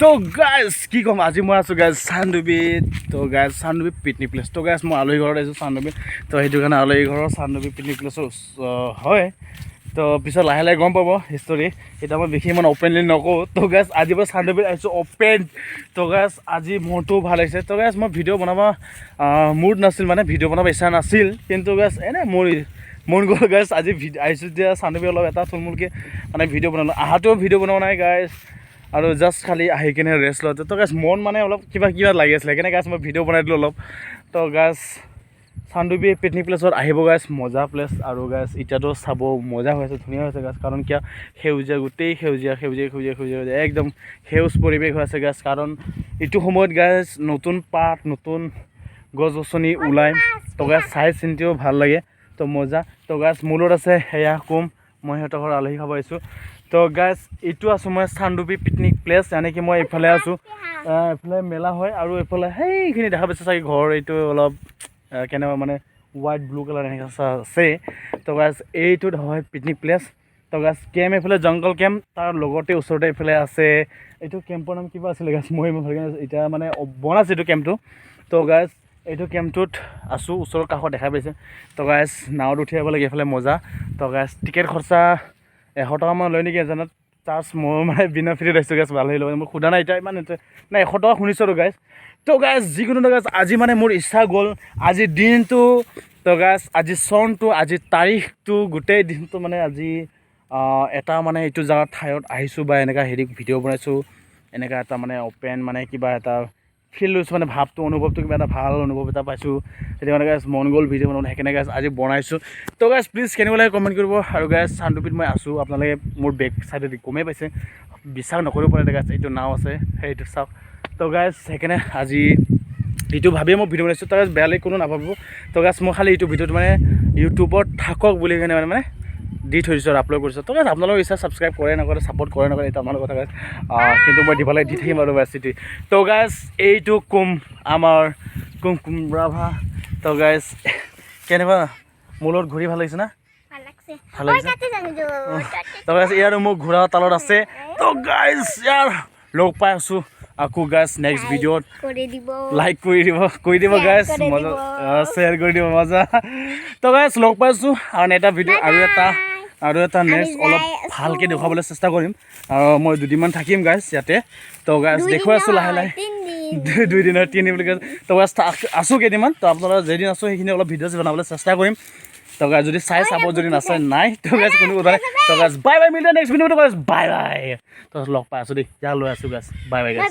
তো গাইজ কি ক'ম আজি মই আছোঁ গাইজ চান্দুবিত তো গাইজ চান্দুবি পিকনিক প্লেচ তো গাইজ মই আলহী ঘৰত আহিছোঁ চান্দুবিত তো সেইটো কাৰণে আলহী ঘৰৰ চান্দুবি পিকনিক প্লেচৰ হয় তো পিছত লাহে লাহে গম পাব হিষ্টৰী এতিয়া মই বিশেষ ইমান অপেনলি নকওঁ তো গাইজ আজি মই চান্দুবিত আহিছোঁ অপেন তো গাইজ আজি মনটো ভাল লাগিছে তো গাইজ মই ভিডিঅ' বনাব মুড নাছিল মানে ভিডিঅ' বনাব ইচ্ছা নাছিল কিন্তু গাইজ এনেই মন গ'ল গাইজ আজি আহিছোঁ যেতিয়া চান্দুবি অলপ এটা থুলমূলকৈ মানে ভিডিঅ' বনালোঁ আহাতেও ভিডিঅ' বনোৱা নাই গাইজ আৰু জাষ্ট খালি আহি কিনে ৰেষ্ট লওঁতে তো গাছ মন মানে অলপ কিবা লাগি আছিলে সেইকাৰণে গাছ মই ভিডিঅ' বনাই দিলোঁ অলপ তো গাছ চান্দুবি পিকনিক প্লেচত আহিব গাছ মজা প্লেচ আৰু গাছ এতিয়াতো চাব মজা হৈছে ধুনীয়া হৈছে গাছ কাৰণ কিয় সেউজীয়া গোটেই সেউজীয়া একদম সেউজ পৰিৱেশ হৈ আছে গাছ কাৰণ এইটো সময়ত গাছ নতুন পাত নতুন গছ গছনি ওলায় তো গাছ চাই চিন্তিও ভাল লাগে তো মজা তো গাছ মূলত আছে সেয়া কম মই সিহঁতৰ ঘৰত আলহী খাব আহিছোঁ তো গাইজ এইটো আছোঁ মই চান্দুবি পিকনিক প্লেচ এনেকৈ মই এইফালে আছোঁ এইফালে মেলা হয় আৰু এইফালে সেইখিনি দেখা পাইছে চাগে ঘৰ এইটো অলপ কেনেকুৱা মানে হোৱাইট ব্লু কালাৰ এনেকৈ আছে তো গাইজ এইটোত হয় পিকনিক প্লেচ তো গাইজ কেম্প এইফালে জংঘল কেম্প তাৰ লগতে ওচৰতে এইফালে আছে এইটো কেম্পৰ নাম কিবা আছিলে গাইজ মই ভালকৈ এতিয়া মানে বনাইছে এইটো কেম্পটো তো গাইজ এইটো কেম্পটোত আছোঁ ওচৰৰ কাষত দেখা পাইছে তো গাইজ নাৱত উঠি আহিব লাগে এইফালে মজা তো গাইজ টিকেট খৰচা 100 টকামান লয় নেকি এজনত চাৰ্জ মই মানে বিনা ফ্ৰীত আহিছোঁ গাইজ ভাল আহিলোঁ মই সোধা নাই এতিয়া ইমান নাই 100 টকা শুনিছোঁ আৰু গাইজ তো গাইজ যিকোনো গাইজ আজি মানে মোৰ ইচ্ছা গ'ল আজিৰ দিনটো তো গাইজ আজি চনটো আজি তাৰিখটো গোটেই দিনটো মানে আজি এটা মানে এইটো জেগাত ঠাইত আহিছোঁ বা এনেকুৱা ভিডিঅ' বনাইছোঁ এনেকুৱা এটা মানে অ'পেন মানে কিবা এটা ফিল লৈছোঁ মানে ভাৱটো অনুভৱটো কিবা এটা ভাল অনুভৱ এটা পাইছোঁ সেইটো মানে গাইজ মন গ'ল ভিডিঅ' বনাবলৈ সেইকাৰণে গাইজ আজি বনাইছোঁ তো গাইজ প্লিজ কেনেকুৱা লাগে কমেণ্ট কৰিব আৰু গাইজ চান্দুবিত মই আছোঁ আপোনালোকে মোৰ বেক চাইডেদি গমেই পাইছে বিশ্বাস নকৰিব পাৰে গাইজ এইটো নাও আছে সেইটো চাওক তো গাইজ সেইকাৰণে আজি এইটো ভাবিয়ে মই ভিডিঅ' বনাইছোঁ তো গাইজ বেয়া লাগি কোনো নাভাবিব তো গাইজ মই খালি এইটো ভিডিঅ'টো মানে ইউটিউবত থাকক বুলি কিনে মানে দি থৈ দিছোঁ আৰু আপলোড কৰিছোঁ তো গাইজ আপোনালোকৰ ইচ্ছা ছাবস্ক্ৰাইব কৰে নকৰে ছাপৰ্ট কৰে নকৰে এইটো আপোনালোকৰ কথা গাইজ কিন্তু মই দিবলৈ দি থাকিম আৰু গাইজ চিটি তো গাইজ এইটো আমাৰ কুমকুমৰাভা তো গাইজ কেনেকুৱা মোৰ লগত ঘূৰি ভাল লাগিছে না ভাল লাগিছে তো গাইজ ইয়াৰ মোক ঘূৰা তালত আছে তো গাইজ ইয়াৰ লগ পাই আছোঁ আকৌ গাইজ নেক্সট ভিডিঅ'ত লাইক কৰি দিব গাইজ মজা শ্বেয়াৰ কৰি দিব মজা তো গাইজ লগ পাইছোঁ আৰু এটা ভিডিঅ' আৰু এটা নেক্সট অলপ ভালকৈ দেখুৱাবলৈ চেষ্টা কৰিম আৰু মই দুদিনমান থাকিম গাইজ ইয়াতে তো গাইজ দেখুৱাই আছোঁ লাহে লাহে 2 দিনৰ 3 দিন বুলি কৈছে তো গাইজ আছোঁ কেইদিনমান তো আপোনালোকৰ যেদিন আছোঁ সেইখিনি অলপ ভিডিঅ'জ বনাবলৈ চেষ্টা কৰিম তো গাইজ যদি চাব যদি নাচাই নাই তো গাইজ কোনো কথা নাই তো গাইজ বাই বাই মিলিয়ে নেক্সট ভিডিঅ'টো গাইজ বাই বাই তো লগ পাই আছোঁ দেই ইয়াক লৈ আছোঁ গাইজ বাই বাই গাইজ